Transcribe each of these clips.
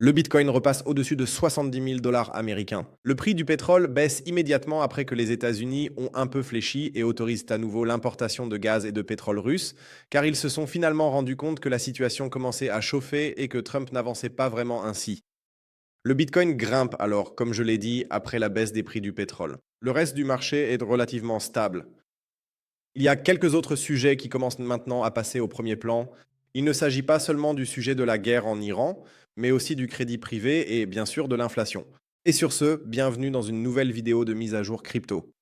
Le Bitcoin repasse au-dessus de 70 000 dollars américains. Le prix du pétrole baisse immédiatement après que les États-Unis ont un peu fléchi et autorisent à nouveau l'importation de gaz et de pétrole russe, car ils se sont finalement rendus compte que la situation commençait à chauffer et que Trump n'avançait pas vraiment ainsi. Le Bitcoin grimpe alors, comme je l'ai dit, après la baisse des prix du pétrole. Le reste du marché est relativement stable. Il y a quelques autres sujets qui commencent maintenant à passer au premier plan. Il ne s'agit pas seulement du sujet de la guerre en Iran, mais aussi du crédit privé et bien sûr de l'inflation. Et sur ce, bienvenue dans une nouvelle vidéo de mise à jour crypto.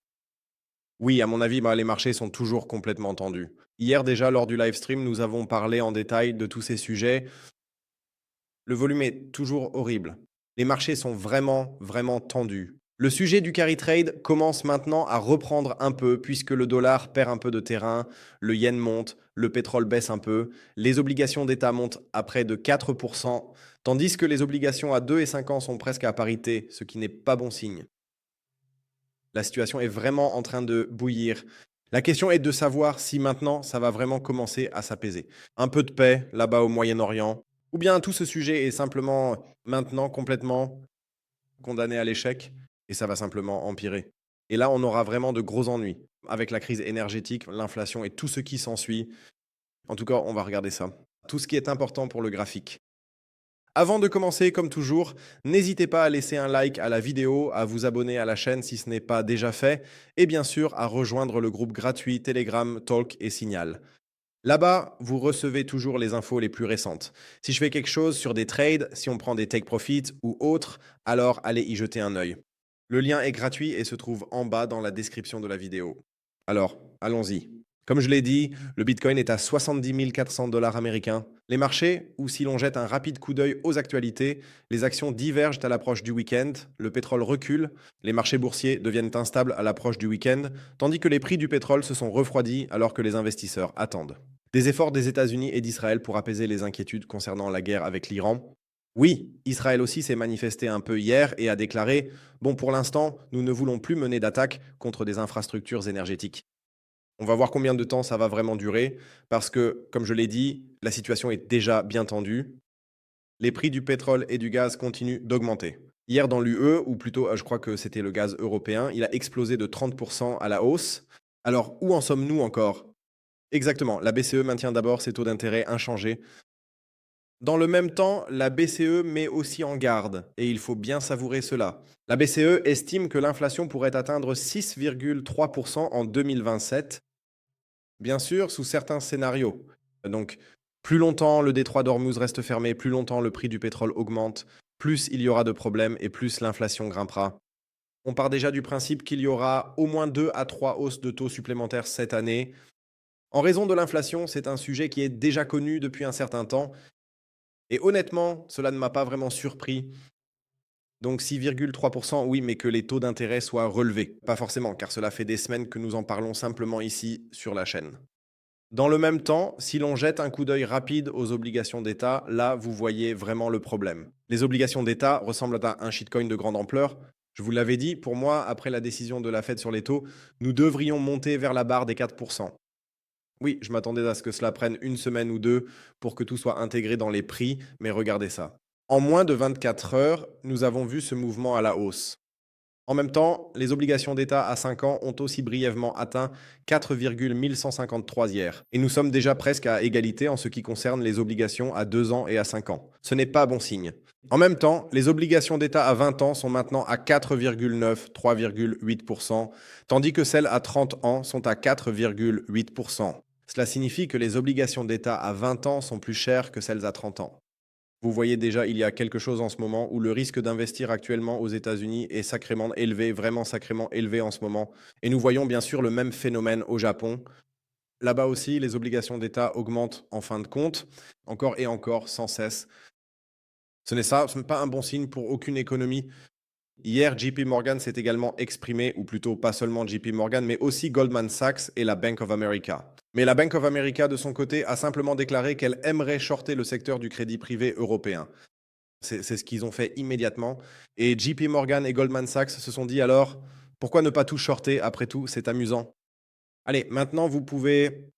Oui, à mon avis, les marchés sont toujours complètement tendus. Hier déjà, lors du live stream, nous avons parlé en détail de tous ces sujets. Le volume est toujours horrible. Les marchés sont vraiment, vraiment tendus. Le sujet du carry trade commence maintenant à reprendre un peu puisque le dollar perd un peu de terrain, le yen monte, le pétrole baisse un peu, les obligations d'État montent à près de 4%, tandis que les obligations à 2 et 5 ans sont presque à parité, ce qui n'est pas bon signe. La situation est vraiment en train de bouillir. La question est de savoir si maintenant ça va vraiment commencer à s'apaiser. Un peu de paix là-bas au Moyen-Orient, ou bien tout ce sujet est simplement maintenant complètement condamné à l'échec et ça va simplement empirer. Et là, on aura vraiment de gros ennuis avec la crise énergétique, l'inflation et tout ce qui s'ensuit. En tout cas, on va regarder ça. Tout ce qui est important pour le graphique. Avant de commencer, comme toujours, n'hésitez pas à laisser un like à la vidéo, à vous abonner à la chaîne si ce n'est pas déjà fait, et bien sûr à rejoindre le groupe gratuit Telegram, Talk et Signal. Là-bas, vous recevez toujours les infos les plus récentes. Si je fais quelque chose sur des trades, si on prend des take profits ou autres, alors allez y jeter un œil. Le lien est gratuit et se trouve en bas dans la description de la vidéo. Alors, allons-y. Comme je l'ai dit, le Bitcoin est à 70 400 dollars américains. Les marchés, ou si l'on jette un rapide coup d'œil aux actualités, les actions divergent à l'approche du week-end, le pétrole recule, les marchés boursiers deviennent instables à l'approche du week-end, tandis que les prix du pétrole se sont refroidis alors que les investisseurs attendent. Des efforts des États-Unis et d'Israël pour apaiser les inquiétudes concernant la guerre avec l'Iran. Oui, Israël aussi s'est manifesté un peu hier et a déclaré: bon, pour l'instant, nous ne voulons plus mener d'attaque contre des infrastructures énergétiques. On va voir combien de temps ça va vraiment durer, parce que, comme je l'ai dit, la situation est déjà bien tendue. Les prix du pétrole et du gaz continuent d'augmenter. Hier, dans l'UE, ou plutôt, je crois que c'était le gaz européen, il a explosé de 30% à la hausse. Alors, où en sommes-nous encore? Exactement, la BCE maintient d'abord ses taux d'intérêt inchangés. Dans le même temps, la BCE met aussi en garde, et il faut bien savourer cela. La BCE estime que l'inflation pourrait atteindre 6,3% en 2027, bien sûr sous certains scénarios. Donc, plus longtemps le détroit d'Ormuz reste fermé, plus longtemps le prix du pétrole augmente, plus il y aura de problèmes et plus l'inflation grimpera. On part déjà du principe qu'il y aura au moins 2 à 3 hausses de taux supplémentaires cette année. En raison de l'inflation, c'est un sujet qui est déjà connu depuis un certain temps. Et honnêtement, cela ne m'a pas vraiment surpris. Donc 6,3%, oui, mais que les taux d'intérêt soient relevés. Pas forcément, car cela fait des semaines que nous en parlons simplement ici sur la chaîne. Dans le même temps, si l'on jette un coup d'œil rapide aux obligations d'État, là, vous voyez vraiment le problème. Les obligations d'État ressemblent à un shitcoin de grande ampleur. Je vous l'avais dit, pour moi, après la décision de la Fed sur les taux, nous devrions monter vers la barre des 4%. Oui, je m'attendais à ce que cela prenne une semaine ou deux pour que tout soit intégré dans les prix, mais regardez ça. En moins de 24 heures, nous avons vu ce mouvement à la hausse. En même temps, les obligations d'État à 5 ans ont aussi brièvement atteint 4,1153 hier. Et nous sommes déjà presque à égalité en ce qui concerne les obligations à 2 ans et à 5 ans. Ce n'est pas bon signe. En même temps, les obligations d'État à 20 ans sont maintenant à 4,9, 3,8%, tandis que celles à 30 ans sont à 4,8%. Cela signifie que les obligations d'État à 20 ans sont plus chères que celles à 30 ans. Vous voyez déjà, il y a quelque chose en ce moment où le risque d'investir actuellement aux États-Unis est sacrément élevé, vraiment sacrément élevé en ce moment. Et nous voyons bien sûr le même phénomène au Japon. Là-bas aussi, les obligations d'État augmentent en fin de compte, encore et encore, sans cesse. Ce n'est pas un bon signe pour aucune économie. Hier, JP Morgan s'est également exprimé, ou plutôt pas seulement JP Morgan, mais aussi Goldman Sachs et la Bank of America. Mais la Bank of America, de son côté, a simplement déclaré qu'elle aimerait shorter le secteur du crédit privé européen. C'est ce qu'ils ont fait immédiatement. Et JP Morgan et Goldman Sachs se sont dit alors, pourquoi ne pas tout shorter? Après tout, c'est amusant. Allez, maintenant, vous pouvez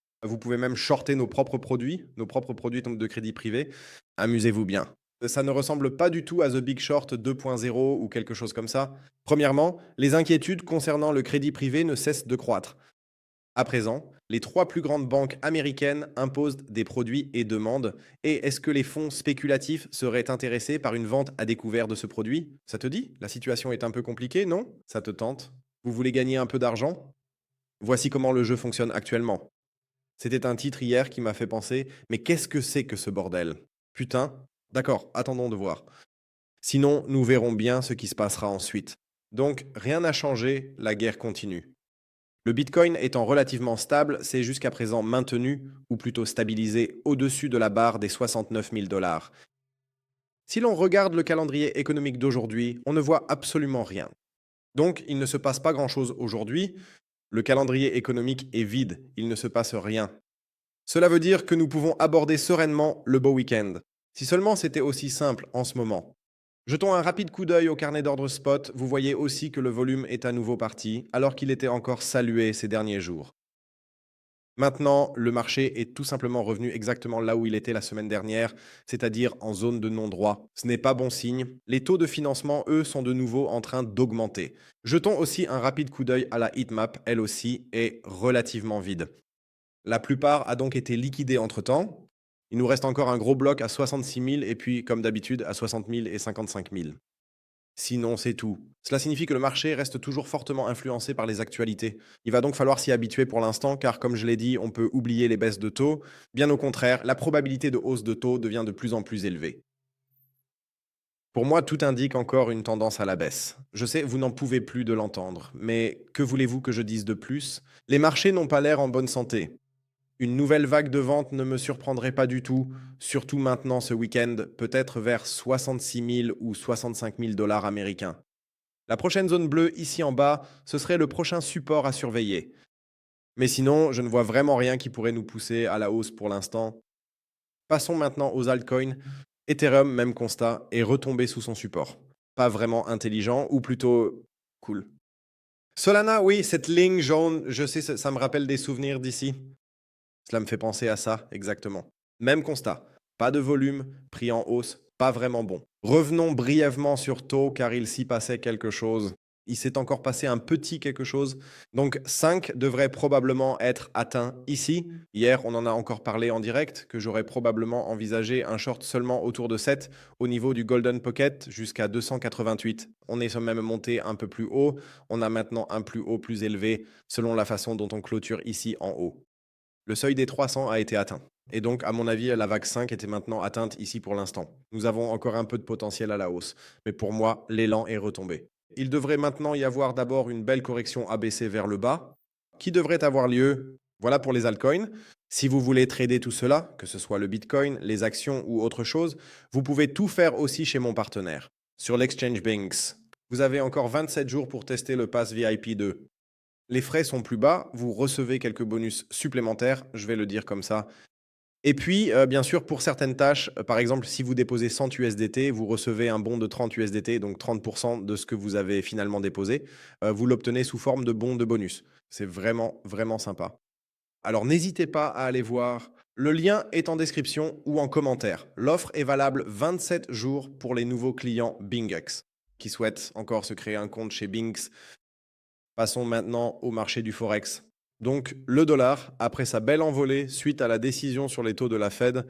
même shorter nos propres produits de crédit privé. Amusez-vous bien. Ça ne ressemble pas du tout à The Big Short 2.0 ou quelque chose comme ça. Premièrement, les inquiétudes concernant le crédit privé ne cessent de croître. À présent, les trois plus grandes banques américaines imposent des produits et demandent. Et est-ce que les fonds spéculatifs seraient intéressés par une vente à découvert de ce produit? Ça te dit? La situation est un peu compliquée, non? Ça te tente? Vous voulez gagner un peu d'argent? Voici comment le jeu fonctionne actuellement. C'était un titre hier qui m'a fait penser, mais qu'est-ce que c'est que ce bordel? Putain, d'accord, attendons de voir. Sinon, nous verrons bien ce qui se passera ensuite. Donc, rien n'a changé, la guerre continue. Le Bitcoin étant relativement stable, c'est jusqu'à présent maintenu, ou plutôt stabilisé, au-dessus de la barre des 69 000 dollars. Si l'on regarde le calendrier économique d'aujourd'hui, on ne voit absolument rien. Donc, il ne se passe pas grand-chose aujourd'hui. Le calendrier économique est vide, il ne se passe rien. Cela veut dire que nous pouvons aborder sereinement le beau week-end. Si seulement c'était aussi simple en ce moment. Jetons un rapide coup d'œil au carnet d'ordre spot, vous voyez aussi que le volume est à nouveau parti, alors qu'il était encore salué ces derniers jours. Maintenant, le marché est tout simplement revenu exactement là où il était la semaine dernière, c'est-à-dire en zone de non-droit. Ce n'est pas bon signe. Les taux de financement, eux, sont de nouveau en train d'augmenter. Jetons aussi un rapide coup d'œil à la heatmap, elle aussi est relativement vide. La plupart a donc été liquidée entre-temps. Il nous reste encore un gros bloc à 66 000 et puis, comme d'habitude, à 60 000 et 55 000. Sinon, c'est tout. Cela signifie que le marché reste toujours fortement influencé par les actualités. Il va donc falloir s'y habituer pour l'instant, car comme je l'ai dit, on peut oublier les baisses de taux. Bien au contraire, la probabilité de hausse de taux devient de plus en plus élevée. Pour moi, tout indique encore une tendance à la baisse. Je sais, vous n'en pouvez plus de l'entendre, mais que voulez-vous que je dise de plus? Les marchés n'ont pas l'air en bonne santé. Une nouvelle vague de vente ne me surprendrait pas du tout, surtout maintenant ce week-end, peut-être vers 66 000 ou 65 000 dollars américains. La prochaine zone bleue, ici en bas, ce serait le prochain support à surveiller. Mais sinon, je ne vois vraiment rien qui pourrait nous pousser à la hausse pour l'instant. Passons maintenant aux altcoins. Ethereum, même constat, est retombé sous son support. Pas vraiment intelligent, ou plutôt cool. Solana, oui, cette ligne jaune, je sais, ça me rappelle des souvenirs d'ici. Cela me fait penser à ça, exactement. Même constat. Pas de volume, prix en hausse, pas vraiment bon. Revenons brièvement sur taux car il s'y passait quelque chose. Il s'est encore passé un petit quelque chose. Donc 5 devrait probablement être atteint ici. Hier, on en a encore parlé en direct, que j'aurais probablement envisagé un short seulement autour de 7 au niveau du Golden Pocket jusqu'à 288. On est même monté un peu plus haut. On a maintenant un plus haut plus élevé selon la façon dont on clôture ici en haut. Le seuil des 300 a été atteint. Et donc, à mon avis, la vague 5 était maintenant atteinte ici pour l'instant. Nous avons encore un peu de potentiel à la hausse. Mais pour moi, l'élan est retombé. Il devrait maintenant y avoir d'abord une belle correction ABC vers le bas, qui devrait avoir lieu, voilà pour les altcoins. Si vous voulez trader tout cela, que ce soit le Bitcoin, les actions ou autre chose, vous pouvez tout faire aussi chez mon partenaire, sur l'exchange Binx. Vous avez encore 27 jours pour tester le Pass VIP 2. Les frais sont plus bas, vous recevez quelques bonus supplémentaires, je vais le dire comme ça. Et puis, bien sûr, pour certaines tâches, par exemple, si vous déposez 100 USDT, vous recevez un bon de 30 USDT, donc 30% de ce que vous avez finalement déposé. Vous l'obtenez sous forme de bon de bonus. C'est vraiment, vraiment sympa. Alors, n'hésitez pas à aller voir. Le lien est en description ou en commentaire. L'offre est valable 27 jours pour les nouveaux clients Bingex qui souhaitent encore se créer un compte chez Binx. Passons maintenant au marché du Forex. Donc, le dollar, après sa belle envolée suite à la décision sur les taux de la Fed,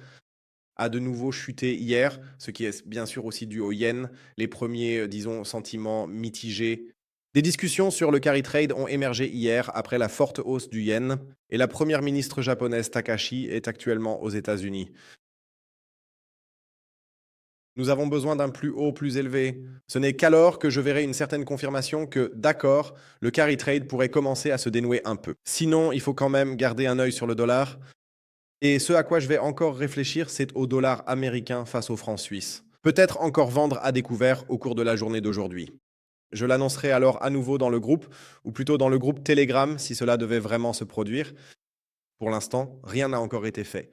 a de nouveau chuté hier, ce qui est bien sûr aussi dû au yen. Les premiers, disons, sentiments mitigés. Des discussions sur le carry trade ont émergé hier après la forte hausse du yen et la première ministre japonaise Takashi est actuellement aux États-Unis. Nous avons besoin d'un plus haut, plus élevé. Ce n'est qu'alors que je verrai une certaine confirmation que, d'accord, le carry trade pourrait commencer à se dénouer un peu. Sinon, il faut quand même garder un œil sur le dollar. Et ce à quoi je vais encore réfléchir, c'est au dollar américain face au franc suisse. Peut-être encore vendre à découvert au cours de la journée d'aujourd'hui. Je l'annoncerai alors à nouveau dans le groupe, ou plutôt dans le groupe Telegram si cela devait vraiment se produire. Pour l'instant, rien n'a encore été fait.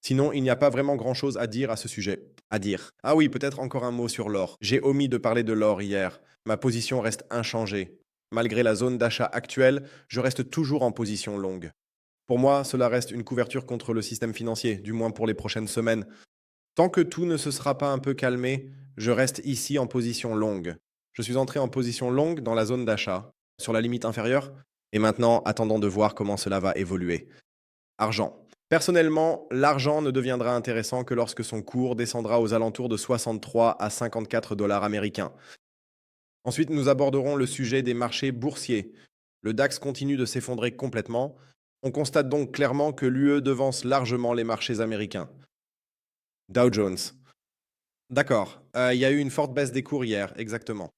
Sinon, il n'y a pas vraiment grand-chose à dire à ce sujet. À dire. Ah oui, peut-être encore un mot sur l'or. J'ai omis de parler de l'or hier. Ma position reste inchangée. Malgré la zone d'achat actuelle, je reste toujours en position longue. Pour moi, cela reste une couverture contre le système financier, du moins pour les prochaines semaines. Tant que tout ne se sera pas un peu calmé, je reste ici en position longue. Je suis entré en position longue dans la zone d'achat, sur la limite inférieure, et maintenant attendons de voir comment cela va évoluer. Argent. Personnellement, l'argent ne deviendra intéressant que lorsque son cours descendra aux alentours de 63 à 54 dollars américains. Ensuite, nous aborderons le sujet des marchés boursiers. Le DAX continue de s'effondrer complètement. On constate donc clairement que l'UE devance largement les marchés américains. Dow Jones. D'accord, il y a eu une forte baisse des cours hier, exactement.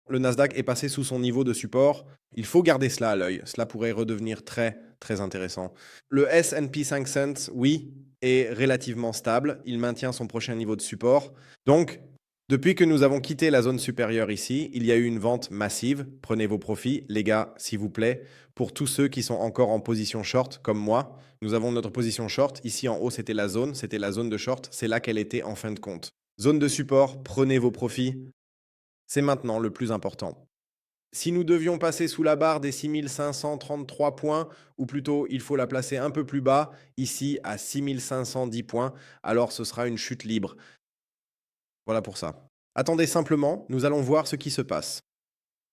Le Nasdaq est passé sous son niveau de support. Il faut garder cela à l'œil. Cela pourrait redevenir très, très intéressant. Le S&P 500, oui, est relativement stable. Il maintient son prochain niveau de support. Donc, depuis que nous avons quitté la zone supérieure ici, il y a eu une vente massive. Prenez vos profits, les gars, s'il vous plaît. Pour tous ceux qui sont encore en position short, comme moi, nous avons notre position short. Ici en haut, c'était la zone de short. C'est là qu'elle était en fin de compte. Zone de support, prenez vos profits. C'est maintenant le plus important. Si nous devions passer sous la barre des 6533 points, ou plutôt il faut la placer un peu plus bas, ici à 6510 points, alors ce sera une chute libre. Voilà pour ça. Attendez simplement, nous allons voir ce qui se passe.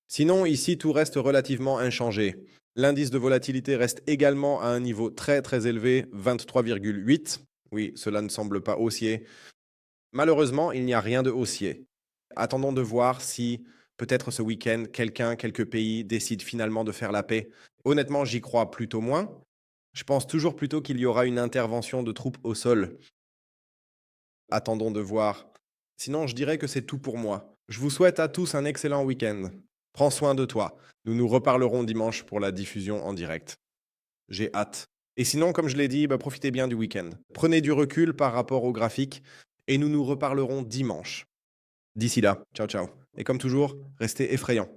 Sinon, ici, tout reste relativement inchangé. L'indice de volatilité reste également à un niveau très très élevé, 23,8. Oui, cela ne semble pas haussier. Malheureusement, il n'y a rien de haussier. Attendons de voir si, peut-être ce week-end, quelques pays décident finalement de faire la paix. Honnêtement, j'y crois plutôt moins. Je pense toujours plutôt qu'il y aura une intervention de troupes au sol. Attendons de voir. Sinon, je dirais que c'est tout pour moi. Je vous souhaite à tous un excellent week-end. Prends soin de toi. Nous nous reparlerons dimanche pour la diffusion en direct. J'ai hâte. Et sinon, comme je l'ai dit, profitez bien du week-end. Prenez du recul par rapport au graphique et nous nous reparlerons dimanche. D'ici là, ciao ciao. Et comme toujours, restez effrayants.